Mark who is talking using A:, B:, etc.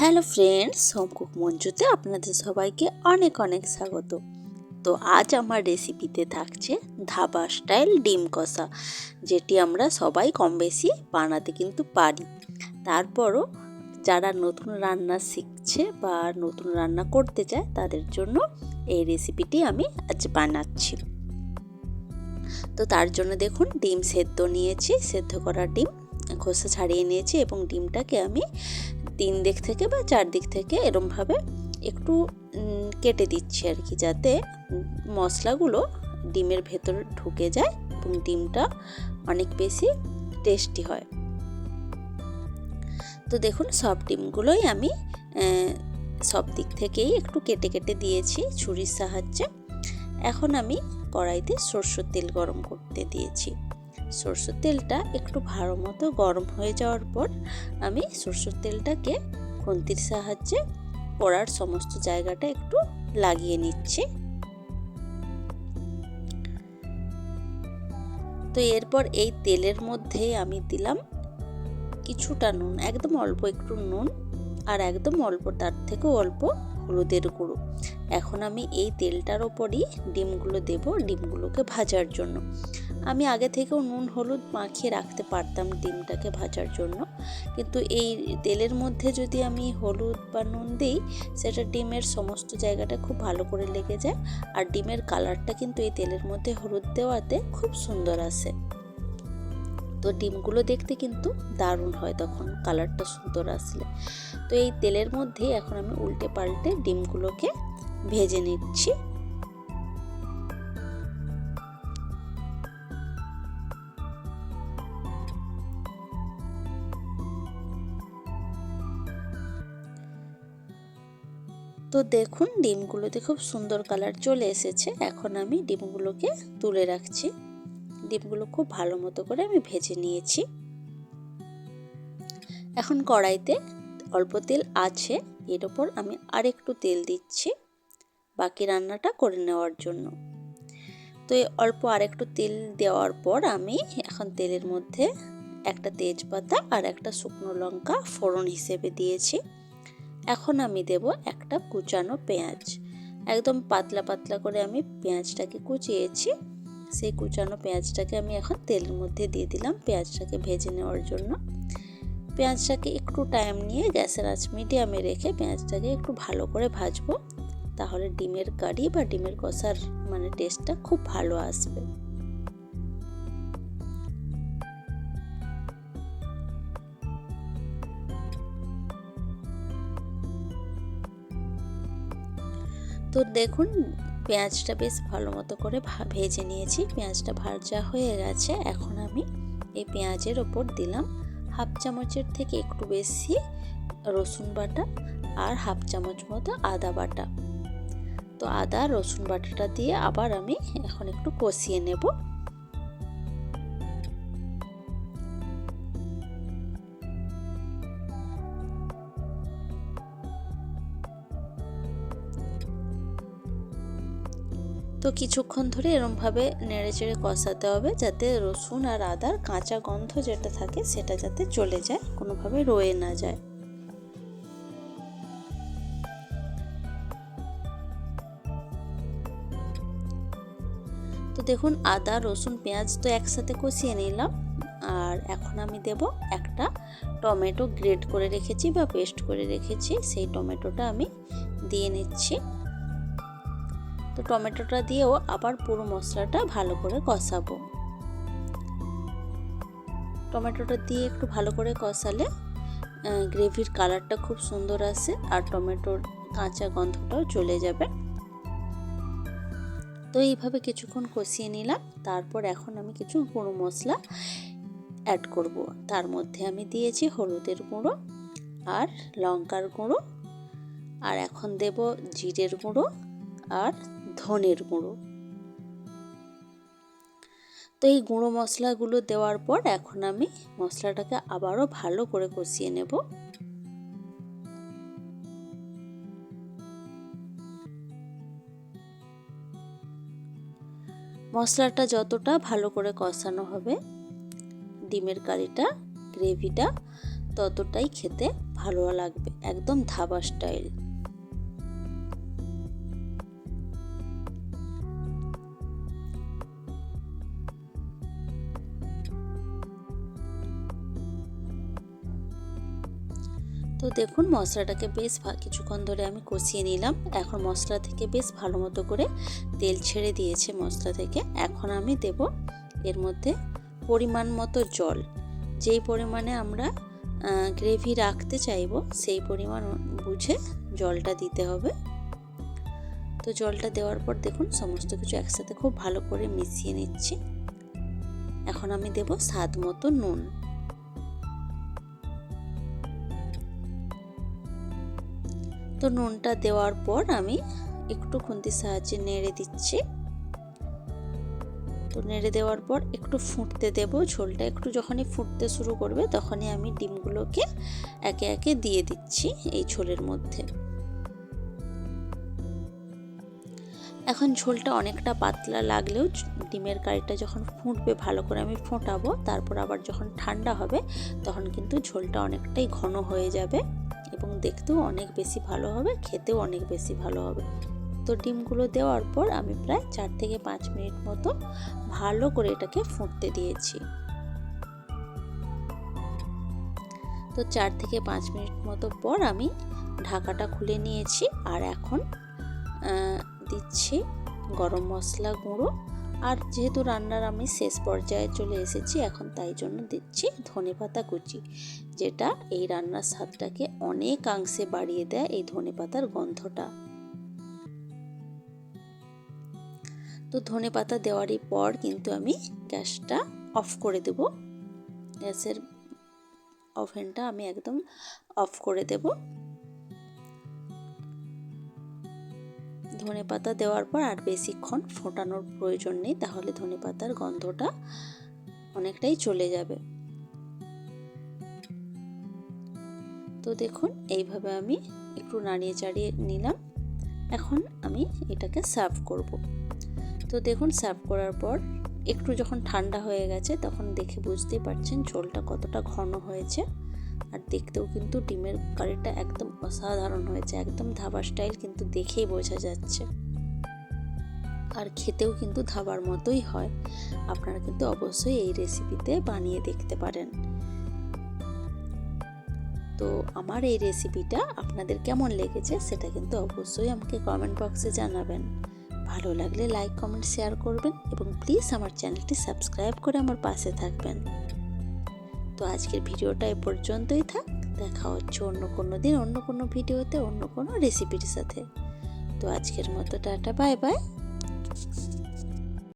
A: Hello friends, home cook মঞ্জুতে আপনাদের সবাইকে অনেক অনেক স্বাগত। তো আজ আমার রেসিপিতে থাকছে ধাবা স্টাইল ডিম কষা, যেটি আমরা সবাই কম বেশি বানাতে কিন্তু পারি। তারপরও যারা নতুন রান্না শিখছে বা নতুন রান্না করতে চায় তাদের জন্য এই রেসিপিটি আমি আজ বানাচ্ছি। তো তার জন্য দেখুন, ডিম সেদ্ধ নিয়েছি, সেদ্ধ করা ডিম খোসা ছাড়িয়ে নিয়েছি এবং ডিমটাকে আমি 3 দিক থেকে বা 4 দিক থেকে এরমভাবে একটু কেটে দিচ্ছি আর কি, যাতে মশলাগুলো ডিমের ভেতরে ঢুকে যায় এবং ডিমটা অনেক বেশি টেস্টি হয়। তো দেখুন, সব ডিমগুলোই আমি সব দিক থেকেই একটু কেটে কেটে দিয়েছি ছুরির সাহায্যে। এখন আমি কড়াইতে সরষের তেল গরম করতে দিয়েছি। সরষের তেলটা একটু ভালো মতো গরম হয়ে যাওয়ার পর আমি সরষের তেলটাকে খুন্তির সাহায্যে কড়ার সমস্ত জায়গাটা একটু লাগিয়ে নিচ্ছি। তো এরপর এই তেলের মধ্যে আমি দিলাম কিছুটা নুন, একদম অল্প একটু নুন, আর একদম অল্প তার থেকেও অল্প হলুদের গুঁড়ো। এখন আমি এই তেলটার ওপরই ডিমগুলো দেব, ডিমগুলোকে ভাজার জন্য। আমি আগে থেকেও নুন হলুদ মাখিয়ে রাখতে পারতাম ডিমটাকে ভাজার জন্য, কিন্তু এই তেলের মধ্যে যদি আমি হলুদ বা নুন দিই, সেটা ডিমের সমস্ত জায়গাটা খুব ভালো করে লেগে যায়, আর ডিমের কালারটা কিন্তু এই তেলের মধ্যে হলুদ দেওয়াতে খুব সুন্দর আসে। তো ডিমগুলো দেখতে কিন্তু দারুণ হয় তখন, কালারটা সুন্দর আসলে। তো এই তেলের মধ্যে এখন আমি উল্টে পাল্টে ডিমগুলোকে ভেজে নিচ্ছি। তো দেখুন, ডিমগুলোতে খুব সুন্দর কালার চলে এসেছে। এখন আমি ডিমগুলোকে তুলে রাখছি। ডিমগুলো খুব ভালো মতো করে আমি ভেজে নিয়েছি। এখন কড়াইতে অল্প তেল আছে, এর ওপর আমি আরেকটু তেল দিচ্ছি বাকি রান্নাটা করে নেওয়ার জন্য। তো এই অল্প আরেকটু তেল দেওয়ার পর আমি এখন তেলের মধ্যে একটা তেজপাতা আর একটা শুকনো লঙ্কা ফোড়ন হিসেবে দিয়েছি। এখন আমি দেব একটা কুচানো পেঁয়াজ, একদম পাতলা পাতলা করে আমি পেঁয়াজটাকে কুচিয়েছি। সেই কুচানো পেঁয়াজটাকে আমি এখন তেলের মধ্যে দিয়ে দিলাম পেঁয়াজটাকে ভেজে নেওয়ার জন্য। পেঁয়াজটাকে একটু টাইম নিয়ে গ্যাসের আঁচ মিডিয়ামে রেখে পেঁয়াজটাকে একটু ভালো করে ভাজবো, তাহলে ডিমের কারি বা ডিমের কষার টেস্টটা খুব ভালো আসবে। তো দেখুন, পেঁয়াজটা বেশ ভালো মতো করে ভেজে নিয়েছি, পেঁয়াজটা ভাজা হয়ে গেছে। এখন আমি এই পেঁয়াজের ওপর দিলাম হাফ চামচের থেকে একটু বেশি রসুন বাটা আর হাফ চামচ মতো আদা বাটা। তো আদা রসুন বাটাটা দিয়ে আবার আমি এখন একটু কষিয়ে নেব। তো কিছুক্ষণ ধরে এরমভাবে নেড়ে চেড়ে কষাতে হবে, যাতে রসুন আর আদার কাঁচা গন্ধ যেটা থাকে সেটা যাতে চলে যায়, কোনোভাবে রয়ে না যায়। তো দেখুন, আদা রসুন পেঁয়াজ তো একসাথে কষিয়ে নিলাম, আর এখন আমি দেব একটা টমেটো গ্রেট করে রেখেছি বা পেস্ট করে রেখেছি, সেই টমেটোটা আমি দিয়ে নিচ্ছি। তো টমেটোটা দিয়েও আবার পুরো মশলাটা ভালো করে কষাবো। টমেটোটা দিয়ে একটু ভালো করে কষালে গ্রেভির কালারটা খুব সুন্দর আসে আর টমেটোর কাঁচা গন্ধটাও চলে যাবে। তো এইভাবে কিছুক্ষণ কষিয়ে নিলাম। তারপর এখন আমি কিছু গুঁড়ো মশলা অ্যাড করব। তার মধ্যে আমি দিয়েছি হলুদের গুঁড়ো আর লঙ্কার গুঁড়ো, আর এখন দেব জিরের গুঁড়ো আর ধনের গুঁড়ো। তো এই গুঁড়ো মশলাগুলো দেওয়ার পর এখন আমি মশলাটাকে আবারও ভালো করে কষিয়ে নেব। মশলাটা যতটা ভালো করে কষানো হবে, ডিমের কারিটা গ্রেভিটা ততটাই খেতে ভালো লাগবে, একদম ধাবা স্টাইল। তো দেখুন মশলাটাকে বেশ কিছুক্ষণ ধরে আমি কষিয়ে নিলাম। এখন মশলা থেকে বেশ ভালো মতো করে তেল ছেড়ে দিয়েছে মশলা থেকে। এখন আমি দেব এর মধ্যে পরিমাণ মতো জল। যেই পরিমাণে আমরা গ্রেভি রাখতে চাইবো সেই পরিমাণ বুঝে জলটা দিতে হবে। তো জলটা দেওয়ার পর দেখুন সমস্ত কিছু একসাথে খুব ভালো করে মিশিয়ে নিচ্ছি। এখন আমি দেব স্বাদ মতো নুন। তো নুনটা দেওয়ার পর আমি একটু খুন্তির সাহায্যে নেড়ে দিচ্ছি। তো নেড়ে দেওয়ার পর একটু ফুটতে দেব। ঝোলটা একটু যখনই ফুটতে শুরু করবে তখনই আমি ডিমগুলোকে একে একে দিয়ে দিচ্ছি এই ঝোলের মধ্যে। এখন ঝোলটা অনেকটা পাতলা লাগলেও ডিমের কারিটা যখন ফুটবে ভালো করে আমি ফোটাবো, তারপর আবার যখন ঠান্ডা হবে তখন কিন্তু ঝোলটা অনেকটাই ঘন হয়ে যাবে এবং দেখতেও অনেক বেশি ভালো হবে, খেতেও অনেক বেশি ভালো হবে। তো ডিমগুলো দেওয়ার পর আমি প্রায় 4 থেকে 5 মিনিট মতো ভালো করে এটাকে ফুটতে দিয়েছি। তো 4 থেকে 5 মিনিট মতো পর আমি ঢাকাটা খুলে নিয়েছি। আর এখন দিচ্ছি গরম মশলা গুঁড়ো। আর যেহেতু রান্নার আমি শেষ পর্যায়ে চলে এসেছি এখন, তাই জন্য দিচ্ছি ধনেপাতা কুচি, যেটা এই রান্নার স্বাদটাকে অনেকাংশে বাড়িয়ে দেয় এই ধনেপাতার গন্ধটা। তো ধনেপাতা দেওয়ারই পর কিন্তু আমি গ্যাসটা অফ করে দেব। গ্যাসের ওভেনটা আমি একদম অফ করে দেব। ধনেপাতা দেওয়ার পর আর বেশিক্ষণ ফোটানোর প্রয়োজন নেই, তাহলে ধনেপাতার গন্ধটা অনেকটাই চলে যাবে। তো দেখুন এইভাবে আমি একটু নাড়িয়ে চাড়িয়ে নিলাম। এখন আমি এটাকে সার্ভ করব। তো দেখুন সার্ভ করার পর একটু যখন ঠান্ডা হয়ে গেছে তখন দেখে বুঝতেই পারছেন ঝোলটা কতটা ঘন হয়েছে। আর দেখতেও কিন্তু ডিমের কারিটা একদম অসাধারণ হয়েছে, একদম ধাবা স্টাইল কিন্তু দেখেই বোঝা যাচ্ছে। আর খেতেও কিন্তু ধাবার মতোই হয়। আপনারা কিন্তু অবশ্যই এই রেসিপিতে বানিয়ে দেখতে পারেন। তো আমার এই রেসিপিটা আপনাদের কেমন লেগেছে সেটা কিন্তু অবশ্যই আমাকে কমেন্ট বক্সে জানাবেন। ভালো লাগলে লাইক কমেন্ট শেয়ার করবেন এবং প্লিজ আমার চ্যানেলটি সাবস্ক্রাইব করে আমার পাশে থাকবেন। তো আজকের ভিডিওটা এ পর্যন্তই থাক। দেখা হচ্ছে অন্য কোনো দিন অন্য কোনো ভিডিওতে অন্য কোনো রেসিপির সাথে। তো আজকের মতো টাটা, বাই বাই।